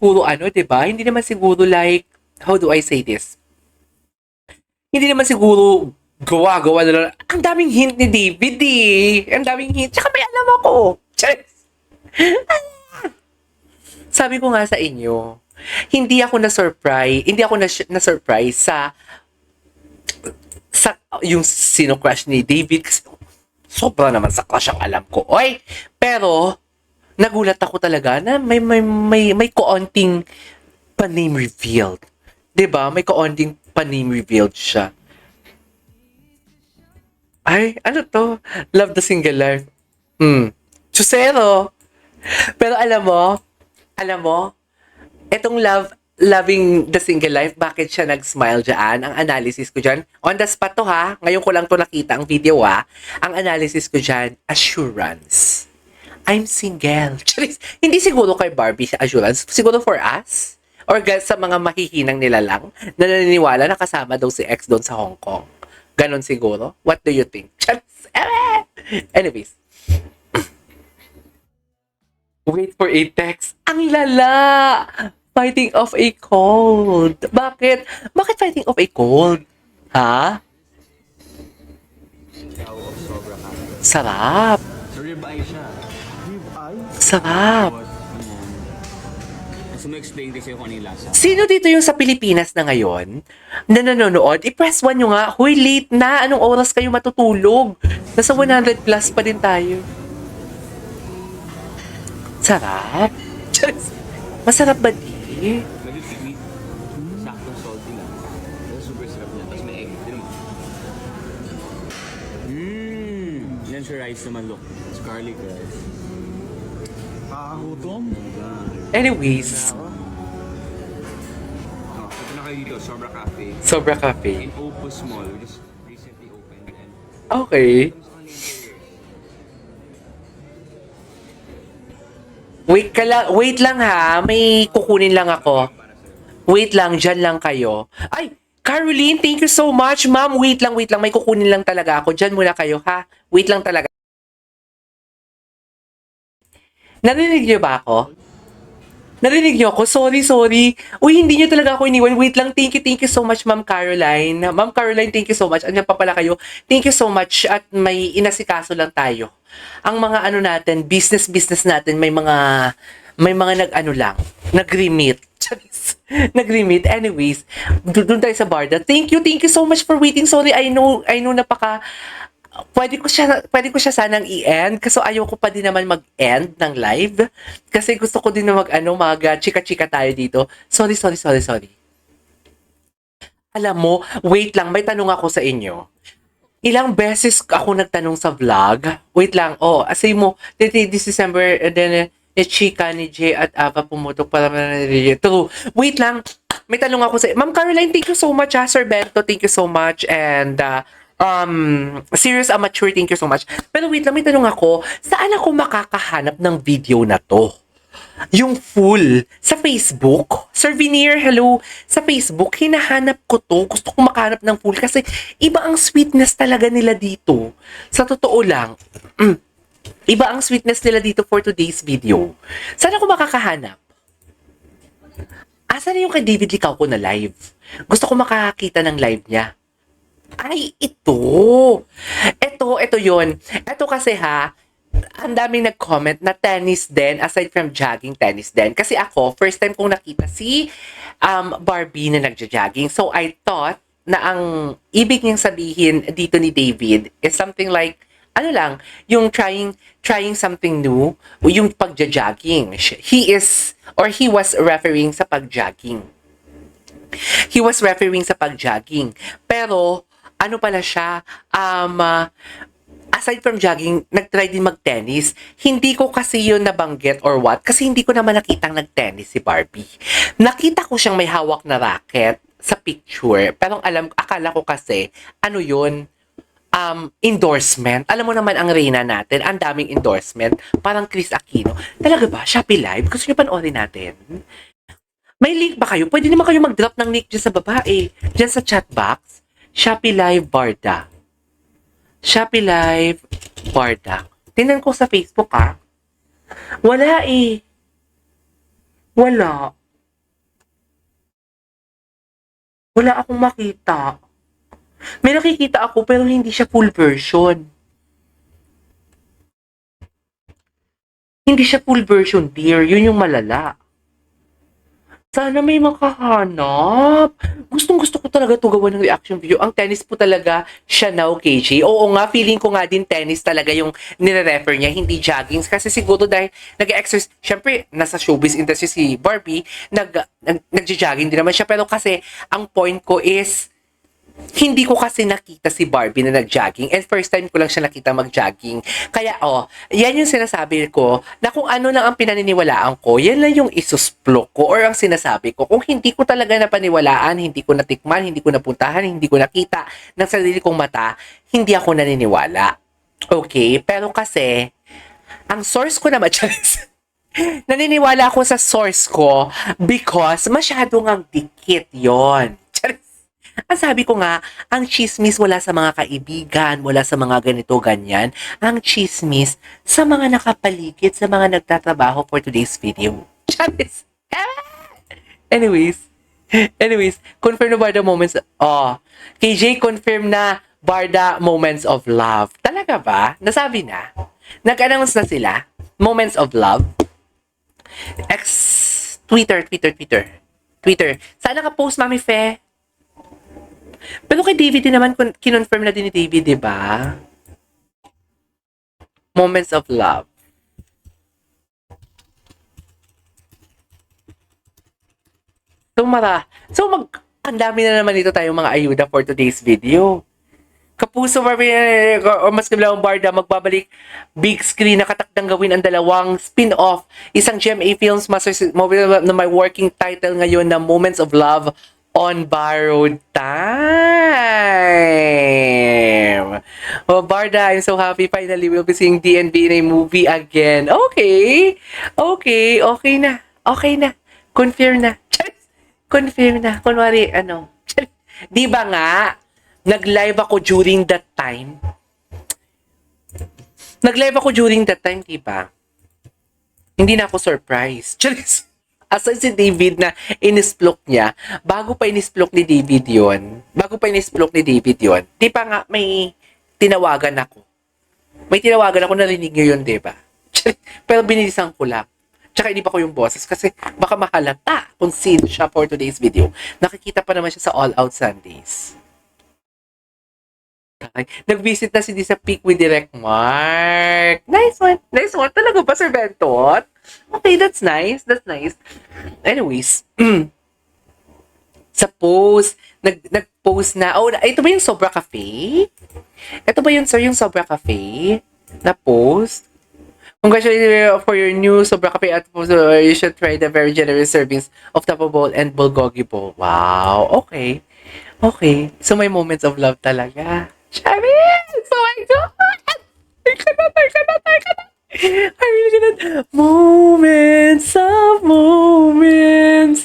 siguro ano, 'di ba? Hindi naman siguro like, how do I say this? Hindi naman siguro gawa-gawa na lang. Ang daming hint ni David eh. Ang daming hint. Tsaka may alam ako. Charis. Sabi ko nga sa inyo, hindi ako na-surprise sa yung sino crush ni David kasi sobra naman sa crush ang alam ko. Oy, pero nagulat ako talaga na may kaunting pa-name revealed. 'Di ba? May kaunting pa-name revealed siya. Ay, ano to? Love the single life. Chusero. Pero alam mo, etong loving the single life, bakit siya nag-smile dyan? Ang analysis ko dyan, on the spot to ha, ngayon ko lang to nakita ang video ha, ang analysis ko dyan, assurance. I'm single. Charis, hindi siguro kay Barbie siya assurance, siguro for us, or sa mga mahihinang nila lang, na naniniwala na kasama daw si ex doon sa Hong Kong. Ganon siguro? What do you think? Charis, anyways, wait for a text. Ang lala! Fighting off a cold. Bakit? Bakit fighting off a cold? Ha? Sarap. So, ribeye siya. Sarap. Gusto mo explain din sa'yo kung ano yung lasa? Sino dito yung sa Pilipinas na ngayon na nanonood? I-press 1 nyo nga. Huy, late na. Anong oras kayo matutulog? Nasa 100 plus pa din tayo. Sarap. Masarap ba di? Medyo sweet. Saktong salty lang. Pero super sarap niya. Tapos may egg. Tinan mo. Yan siya rice naman, look. It's garlic rice. Kakagutom? Anyways, Ito na kayo dito, Sobra Cafe. Sobra Cafe. In Opus Mall. We just recently opened. And Okay. Wait lang ha. May kukunin lang ako. Wait lang, dyan lang kayo. Ay, Caroline, thank you so much. Ma'am, wait lang. May kukunin lang talaga ako. Dyan muna kayo, ha? Wait lang talaga. Narinig niyo ba ako? Narinig niyo ako? Sorry. Uy, hindi niyo talaga ako iniwan. Wait lang. Thank you so much, Ma'am Caroline. Ma'am Caroline, thank you so much. Andiyan pa pala kayo. Thank you so much. At may inasikaso lang tayo. Ang mga ano natin, business natin, may mga nag-remit. Nag-remit. Anyways, doon tayo sa Barda. Thank you so much for waiting. Sorry, I know pwede ko siya sanang i-end kasi ayaw ko pa din naman mag-end ng live kasi gusto ko din na chika-chika tayo dito. Sorry. Alam mo, wait lang, may tanong ako sa inyo. Ilang beses ako nagtanong sa vlog? Wait lang, asay mo, this December, then, ni Chika, ni Jay, at Ava pumutok para true. Wait lang, may tanong ako sa Ma'am Caroline, thank you so much, Sir Bento, thank you so much, and, Serious Amateur, thank you so much. Pero wait lang, may tanong ako, saan ako makakahanap ng video na to? Yung full sa Facebook. Sir Veneer, hello. Sa Facebook, hinahanap ko to. Gusto ko makahanap ng full kasi iba ang sweetness talaga nila dito. Sa totoo lang, iba ang sweetness nila dito for today's video. Saan ako makakahanap? Asa na yung kay David Licauco na live? Gusto ko makakita ng live niya. Ay, ito yon. Ito kasi ha, ang daming nag-comment na tennis din, aside from jogging, tennis din. Kasi ako, first time kong nakita si Barbie na nagja-jogging. So, I thought na ang ibig niyang sabihin dito ni David is something like, yung trying something new, yung pagja-jogging. He was referring sa pag-jogging. Pero, ano pala siya, aside from jogging, nag-try din mag-tennis. Hindi ko kasi yun nabanggit or what, kasi hindi ko naman nakitang nag-tennis si Barbie. Nakita ko siyang may hawak na racket sa picture, pero akala ko kasi, yun, endorsement. Alam mo naman ang Reyna natin, ang daming endorsement, parang Chris Aquino. Talaga ba? Shopee Live? Gusto niyo panoorin natin? May link ba kayo? Pwede naman kayo mag-drop ng link dyan sa baba dyan sa chat box. Shopee Live Barda. Tingnan ko sa Facebook Wala. Wala akong makita. May nakikita ako pero hindi siya full version. Hindi siya full version, dear. Yun yung malala. Sana may makahanap. Gustong-gusto ko talaga to gawa ng reaction video. Ang tennis po talaga siya now, KJ. Oo nga, feeling ko nga din tennis talaga yung nire-refer niya, hindi jogging. Kasi siguro dahil nag-exercise, syempre, nasa showbiz industry si Barbie, nag-jogging din naman siya. Pero kasi, ang point ko is, hindi ko kasi nakita si Barbie na nag-jogging and first time ko lang siya nakita mag-jogging. Kaya yan yung sinasabi ko na kung ano lang ang pinaniniwalaan ko, yan lang yung isusplok ko or ang sinasabi ko. Kung hindi ko talaga napaniwalaan, hindi ko natikman, hindi ko napuntahan, hindi ko nakita ng sarili kong mata, hindi ako naniniwala. Okay? Pero kasi, ang source ko naman, naniniwala ako sa source ko because masyadong ang dikit yon. Ang sabi ko nga, ang chismis wala sa mga kaibigan, wala sa mga ganito, ganyan. Ang chismis sa mga nakapaligid, sa mga nagtatrabaho for today's video. Charis! Anyways, confirm na Barda moments. KJ, confirm na Barda moments of love. Talaga ba? Nasabi na? Nag-announce na sila? Moments of love? Twitter. Saan naka-post, Mami Fe? Pero kay David din naman, kinonfirm na din ni David, di ba? Moments of love. So, ang dami na naman dito tayong mga ayuda for today's video. Kapuso o mas kabilawang Barda, magbabalik big screen na katakdang gawin ang dalawang spin-off. Isang GMA Films Masters movie na may working title ngayon na Moments of Love on Borrowed Time. Oh, Barda, I'm so happy. Finally, we'll be seeing DNB in a movie again. Okay na. Confirm na. Confirm na. Kunwari, Di ba nga, nag-live ako during that time, di ba? Hindi na ako surprised. Charis! Asan si David na inisplok niya, bago pa inisplok ni David yon, di pa nga may tinawagan ako. Narinig niyo yun, di ba? Pero binilisan ko lang. Tsaka hindi pa ko yung boses kasi baka mahalata kung sino siya for today's video. Nakikita pa naman siya sa All Out Sundays. Nag-visit na si Di sa Peak with Direct Mark. Nice one. Talaga ba, Sir Bentot? Okay, that's nice. Anyways, sa post, nag-post na, ito ba yung Sobra Cafe? Yung Sobra Cafe na post? Congratulations for your new Sobra Cafe at you should try the very generous servings of Tapo Bowl and Bulgogi Bowl. Wow, okay. So may moments of love talaga. Charis! Oh my God! I cannot. I really cannot. Moments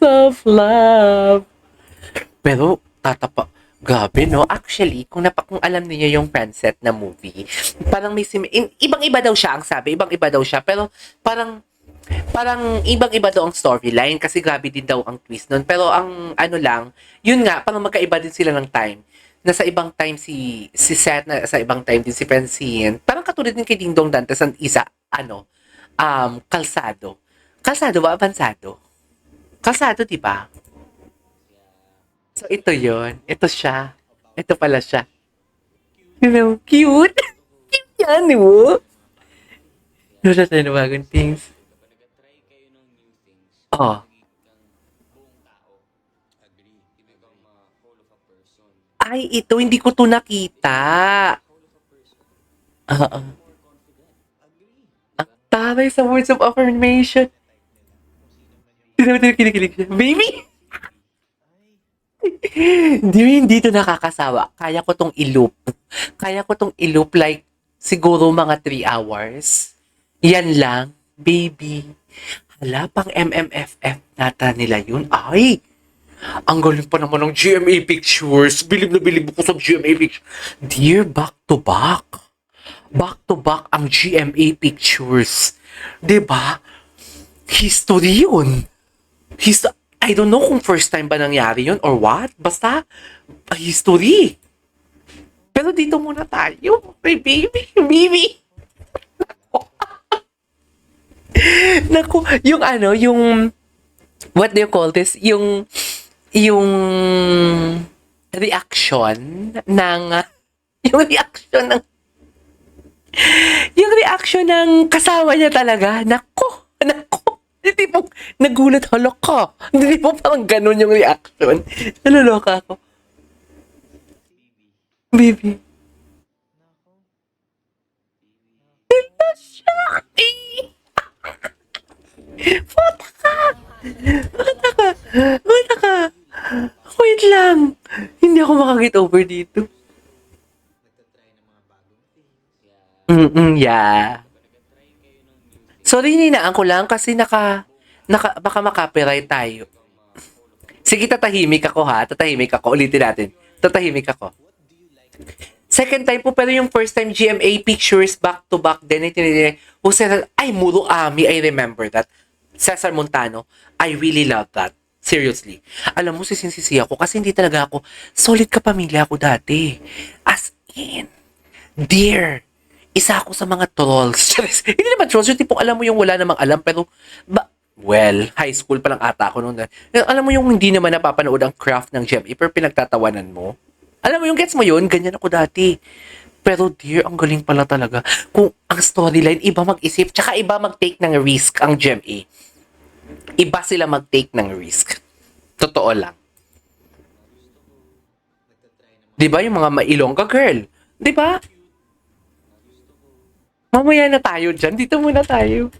of love. Pero, grabe, no? Actually, kung alam niyo yung Friendset na movie, parang may ibang-iba daw siya, ang sabi. Ibang-iba daw siya. Pero, parang ibang-iba daw ang storyline kasi grabe din daw ang twist nun. Pero, yun nga, parang magkaiba din sila ng time. Nasa ibang time si Seth, na sa ibang time din si Francine. Parang katulad din kay Ding Dong Dantes ang isa, kalsado. Kalsado ba? Abansado? Kalsado, di ba? So, ito yon. Ito siya. Ito pala siya. Cute. Cute yan, di mo? Ano na tayo na bagong things? Ay, ito, hindi ko to nakita. Ang taray sa words of affirmation. Kinikilig siya. Baby! Hindi to nakakasawa. Kaya ko tong i-loop like siguro mga 3 hours. Yan lang, baby. Hala, pang MMFF nata nila yun. Ay! Ang galing pa naman ng GMA Pictures. Bilib na bilib ko sa GMA Pictures. Dear, back to back. Back to back ang GMA Pictures. Diba? History yun. I don't know kung first time ba nangyari yun or what. Basta, history. Pero dito muna tayo. My baby, baby. Naku, yung ano, yung, what do you call this? Yung reaction ng, yung reaction ng kasama niya talaga. Naku, hindi po, nagulat, hala ka. Hindi po parang ganun yung reaction. Naloloka ako. Baby. Shock! Puta ka! Puta ka! Puta ka! Wait lang. Hindi ako makaget over dito. Yeah. Sorry, ninaan ko lang kasi baka makapiright tayo. Sige, tatahimik ako ha. Tatahimik ako. Ulitin natin. Tatahimik ako. Second time po, pero yung first time GMA pictures back to back din. Ay, Muro Ami. I remember that. Cesar Montano. I really love that. Seriously. Alam mo, sisisi ako kasi hindi talaga ako solid kapamilya ako dati. As in, dear, isa ako sa mga trolls. Hindi naman trolls, yung tipong alam mo yung wala namang alam, pero, well, high school pa lang ata ako noon. Alam mo yung hindi naman napapanood ang craft ng GMA, pero pinagtatawanan mo. Alam mo yung gets mo yun, ganyan ako dati. Pero dear, ang galing pala talaga. Kung ang storyline, iba mag-isip, tsaka iba mag-take ng risk ang GMA. Iba sila mag-take ng risk. Totoo lang. Diba yung mga mailongga girl? Diba? Mamaya na tayo dyan. Dito muna tayo.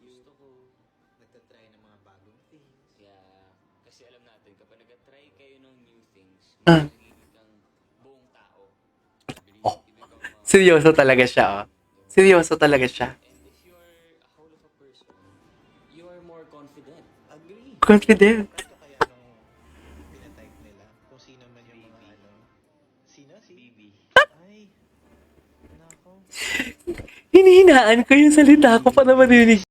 Gusto ko nagtatry ng mga bagong things. Yeah. Kasi alam natin, kapag nagtatry kayo ng new things, magiging kang buong tao. Oh, seryoso talaga siya, oh. Seryoso talaga siya. And if you're a whole of a person, you are more confident. Agree. Confident. Kaya nung pinatype nila, kung sino man yung mga ano. Sino? Si Baby. Ay. Nako. Hinihinaan ko yung salita ko para marinig